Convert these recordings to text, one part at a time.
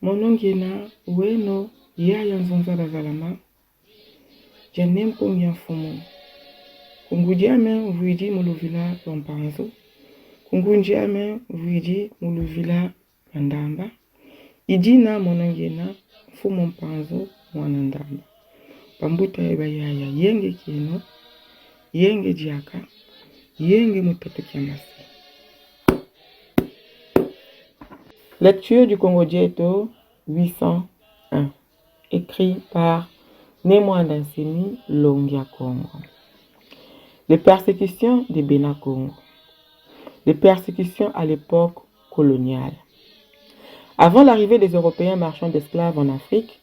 monongena weno yaya nzonzala zalama janem pongya fumu kungudiame vuidi muluvila lompanzo kungundiame vuidi muluvila mandamba idina monongena fumu mpanzo mwanandamba pambuta eba yaya yenge kino yenge diaka yenge mutato kiamasi. Lecture du Congo Dieto 801, écrit par Némoa Danseni Longia Congo. Les persécutions de Bénin Congo. Les persécutions à l'époque coloniale. Avant l'arrivée des Européens marchands d'esclaves en Afrique,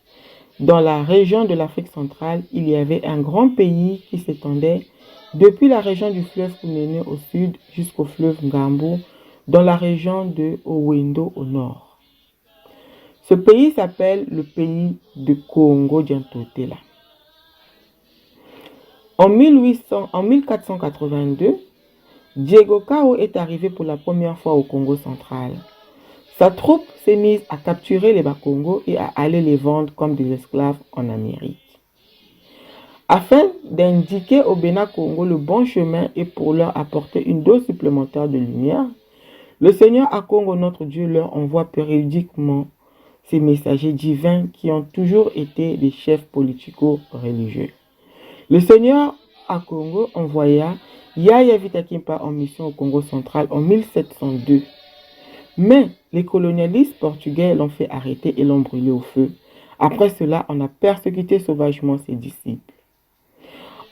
dans la région de l'Afrique centrale, il y avait un grand pays qui s'étendait depuis la région du fleuve Kounéné au sud jusqu'au fleuve Ngambo, dans la région de Owendo au nord. Ce pays s'appelle le pays de Congo Diantotela. En 1482, Diego Cao est arrivé pour la première fois au Congo central. Sa troupe s'est mise à capturer les Bakongo et à aller les vendre comme des esclaves en Amérique. Afin d'indiquer au Bénin Congo le bon chemin et pour leur apporter une dose supplémentaire de lumière, le Seigneur à Congo, notre Dieu, leur envoie périodiquement ces messagers divins qui ont toujours été des chefs politico-religieux. Le Seigneur à Congo envoya Yaya Vitakimpa en mission au Congo central en 1702. Mais les colonialistes portugais l'ont fait arrêter et l'ont brûlé au feu. Après cela, on a persécuté sauvagement ses disciples.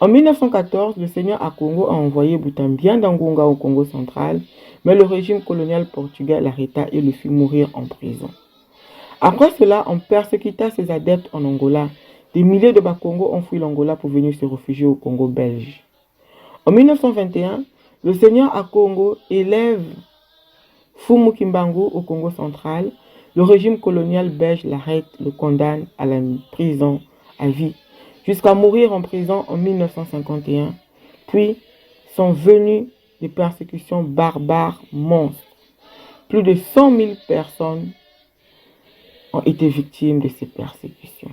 En 1914, le Seigneur à Congo a envoyé Boutambien d'Angunga au Congo central, mais le régime colonial portugais l'arrêta et le fit mourir en prison. Après cela, on persécuta ses adeptes en Angola. Des milliers de Bakongo ont fui l'Angola pour venir se réfugier au Congo belge. En 1921, le Seigneur à Congo élève Fumu Kimbangu au Congo central. Le régime colonial belge l'arrête, le condamne à la prison à vie, jusqu'à mourir en prison en 1951. Puis sont venues des persécutions barbares monstres. Plus de 100 000 personnes ont été victimes de ces persécutions.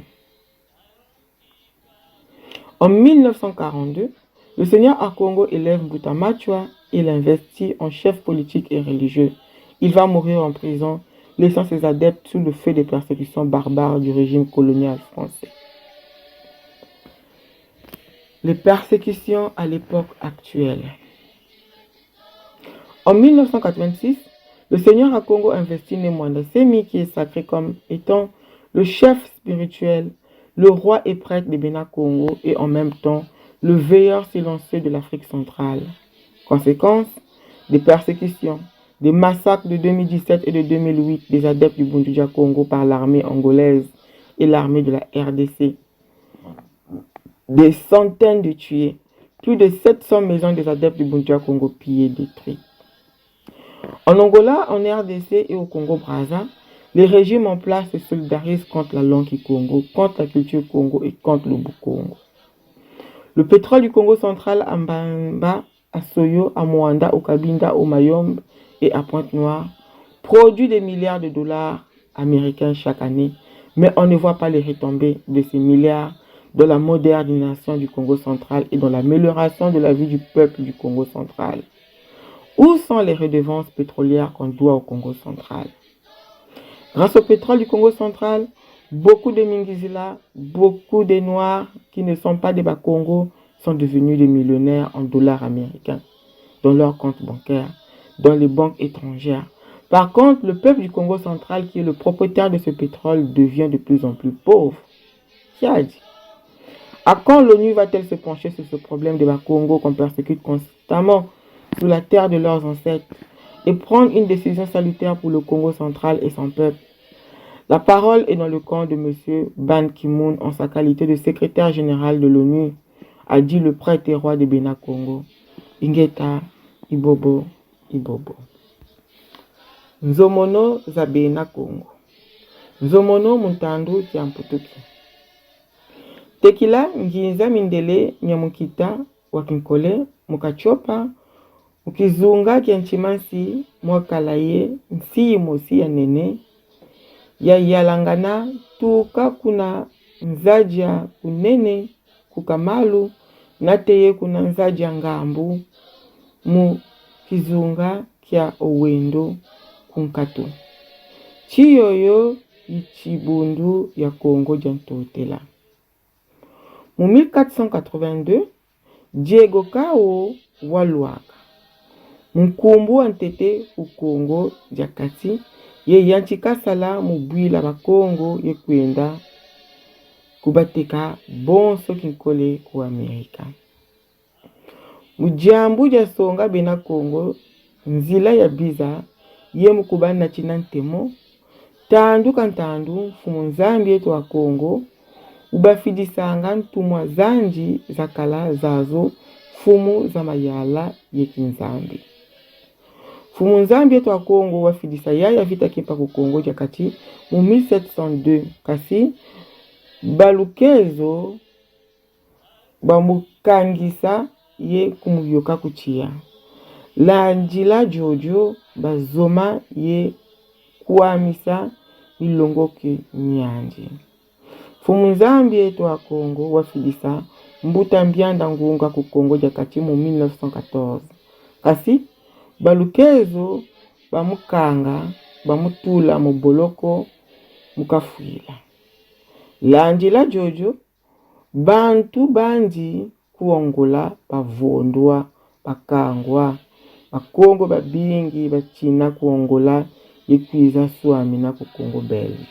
En 1942, le Seigneur à Congo élève Boutamachua et l'investit en chef politique et religieux. Il va mourir en prison, laissant ses adeptes sous le feu des persécutions barbares du régime colonial français. Les persécutions à l'époque actuelle. En 1986, le Seigneur à Congo investit Némoanda Semi, qui est sacré comme étant le chef spirituel, le roi et prêtre de Bénin Congo et en même temps le veilleur silencieux de l'Afrique centrale. Conséquence, des persécutions, des massacres de 2017 et de 2008 des adeptes du Bundouja Congo par l'armée angolaise et l'armée de la RDC. Des centaines de tués, plus de 700 maisons des adeptes du Bundouja Congo pillées et détruites. En Angola, en RDC et au Congo-Brazza, les régimes en place se solidarisent contre la langue Congo, contre la culture Congo et contre le Bukongo. Le pétrole du Congo central à Mbamba, à Soyo, à Moanda, au Cabinda, au Mayombe et à Pointe-Noire produit des milliards de dollars américains chaque année, mais on ne voit pas les retombées de ces milliards dans la modernisation du Congo central et dans l'amélioration de la vie du peuple du Congo central. Où sont les redevances pétrolières qu'on doit au Congo central? Grâce au pétrole du Congo central, beaucoup de Mingizila, beaucoup de Noirs qui ne sont pas des Bakongo sont devenus des millionnaires en dollars américains dans leurs comptes bancaires, dans les banques étrangères. Par contre, le peuple du Congo central, qui est le propriétaire de ce pétrole, devient de plus en plus pauvre. Qui a dit? À quand l'ONU va-t-elle se pencher sur ce problème des Bakongo qu'on persécute constamment sous la terre de leurs ancêtres et prendre une décision salutaire pour le Congo central et son peuple? La parole est dans le camp de M. Ban Ki-moon en sa qualité de secrétaire général de l'ONU, a dit le prêtre et roi de Bénin Congo, Ingeta Ibobo Ibobo. Nzomono za Bénin Congo. Nzomono Muntandu Tiamputuki. Tekila Nginza Mindele Nyamukita Wakinkole Mukachopa Ukizunga Kianchimansi Mwakalaye Nsi Mosi ya Nene ya yalangana tuka kuna nzaja kunene kukamalu nateye kuna nzaja ngambu mu kizunga kya owendo kunkatu. Chiyoyo ichibundu ya Congo jantotela. Mu 1482, Diego Kao waluaka. Mkumbu antete u Congo jakati ye yanchikasala mubwila ba Congo ye kwenda kubateka bonso kinkole ku Amerika. Mujambu ja songa bena Congo nzila ya biza ye mukubana china ntemo tandu kantandu mfumu nzambi yetu wa Congo ubafidisanga ntumwa zanji za kala zazo fumu za mayala yekinzambi. Fumu nzambi yetu wa Congo wafidisa yaya vita kipa ku Congo jakati mu 1702 kasi balukezo bamukangisa ye kumuyoka kuchia. La njila jojo bazoma ye kuamisa ilongoke nyanji. Fumu nzambi yetu wa Congo wafidisa mbuta mbianda ngunga ku Congo jakati mu 1914. Kasi balukezo bamukanga bamutula mu boloko mukafuila. La njila jojo bantu bandi kuongola bavondwa bakangwa bakongo babingi bachina kuongola yekwiza swami na ku Congo Belge.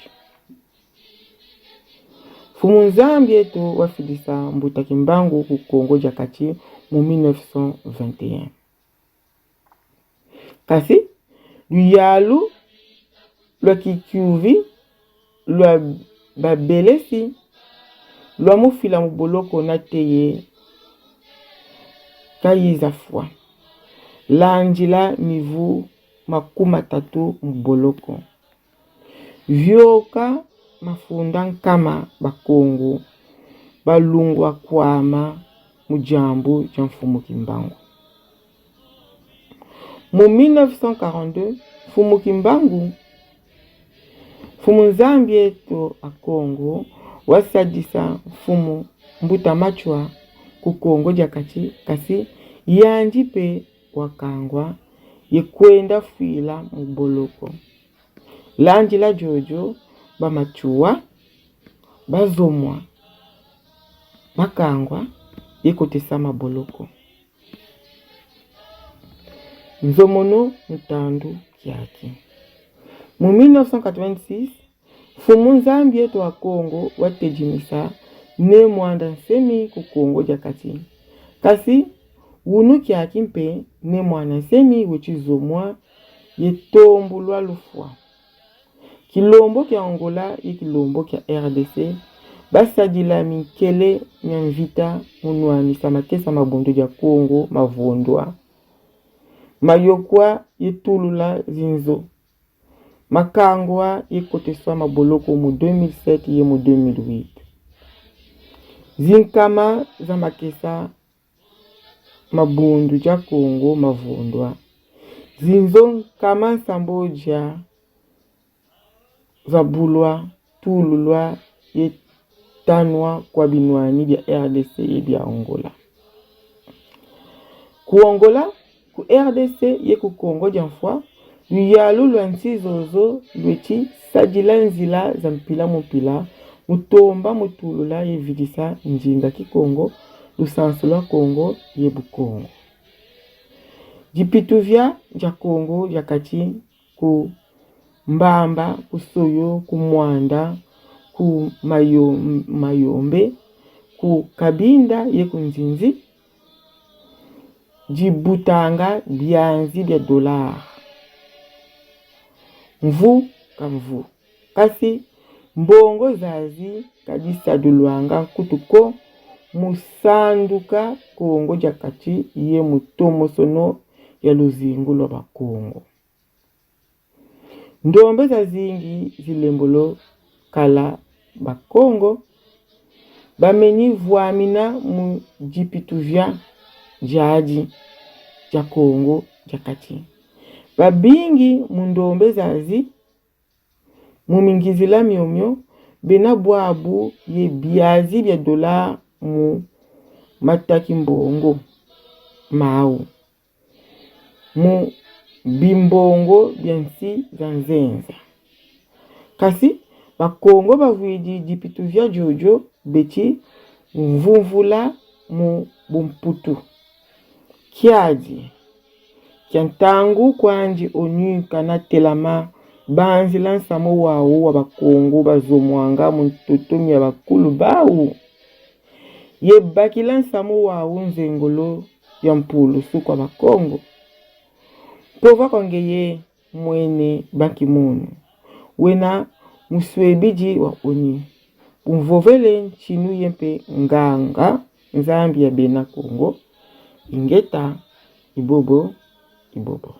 Fumu nzambi yetu wafidisa mbuta kimbangu ku Congo jakati mu 1921. Kasi luyalu lwa kikyuvi lwa babelesi lwa mufila muboloko na teye kayiza fwa. Lanjila mivu makuma tatu muboloko. Vyoka mafunda nkama bakongo balungwa kwama mujambu jamfumu kimbangu. Mu 1942 fumu kimbangu fumu nzambi yetu a Congo wasadisa fumu mbuta machwa ku Congo jakati kasi yanjipe wakangwa yekwenda fuila muboloko. Lanjila jojo bamachua bazomwa bakangwa yekotesa maboloko. Nzomono mtandu kiaki. Mu 1986 fumu nzambi yetu wa Congo watejimisa ne mwanda nsemi ku Congo jakati. Kasi wunu kiaki mpe ne mwanda nsemi wechizomwa yetombulwa lufwa. Kilombo kia Angola ye kilombo kia RDC basadila minkele nyamvita munuanisa makesa mabondo ja Congo mavondwa. Mayokwa yetulula zinzo. Makangwa yekoteswa maboloko mu 2007 ye mu 2008. Zinkama za makesa mabundu ja Congo mavondwa. Zinzo kama samboja zabulwa tululwa yetanwa kwa binwani bya RDC ye bya Angola. Ku Angola ku RDC ye ku Congo janfwa luyalu lwa nsizozo lwechi sajila nzila za mpila mupila mutomba mutulula ye vidisa njinga ki Congo lusansu lwa Congo ye Bukongo. Jipituvya ja Congo jakati ku Mbamba, ku Soyo, ku Mwanda, ku Mayombe, ku Kabinda ye ku Nzinzi, jibutanga bianzi bya dolar. Mvu kamvu. Kasi mbongo zazi kadisa duluanga kutuko musanduka Congo jakati ye mutomo sono ya luzingu lwa Bakongo. Ndombe za zingi zilembolo kala Bakongo bameni vuamina mu jipituvya jaji ja Congo jakati. Babingi mundombe zazi mumingizila miomyo bena bwabu ye biazi bya dola mu mataki mbongo mau mu bimbongo byansi za nzenza. Kasi bakongo bavuidi dipitu vya jojo beti mvumvula mu bumputu kiadi kiantangu kwanji onu kana telama banzi lansamo wawu wa bakongo bazomwanga muntotomi ya bakulu bawu ye baki lansamo wawu nzengolo ya mpulu sukwa bakongo pova kongeye mwene baki munu wena muswebiji wa oni umvovele nchinu yempe nganga nzambi ya bena Kongo ingeta ibobo ibobo.